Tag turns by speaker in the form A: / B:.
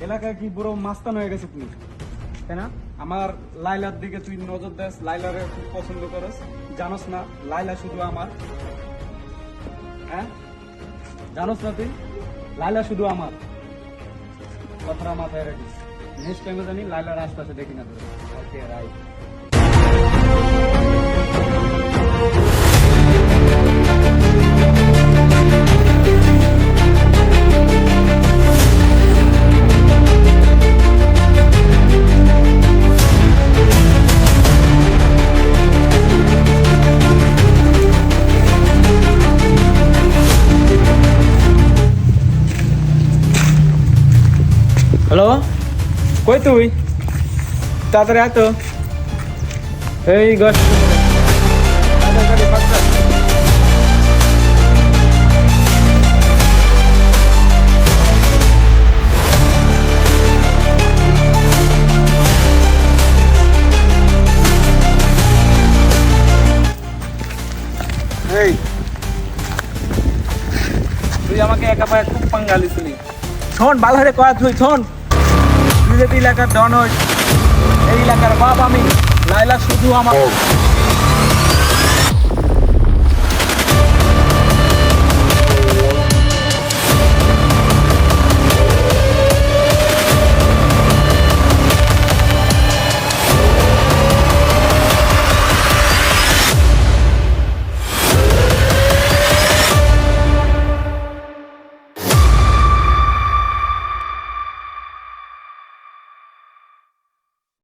A: এলাকায় কি বড় মাস্তান হয়ে গেছে তুমি, তাই না? আমার লাইলার দিকে তুই নজর দেস, লাইলারে খুব পছন্দ করস, জানোস না লাইলা শুধু আমার? হ্যাঁ, জানোস না তুই লাইলা শুধু আমার? কথাটা মাথায় রাখিস। নেক্সট টাইমে জানি লাইলার আশপাশে দেখি না তোর। ওকে, রাইট। হ্যালো, কই তুই? তাড়াতাড়ি আয় তো। এই গছ এই তুই আমাকে একা পায়ে খুব পাঙ্গালিছিলি। শোন, ভালো হয়ে কয়া তুই শোন, তুই যদি এলাকার ডন হইস, এই এলাকার বাপ আমি, লাইলা শুধু আমার।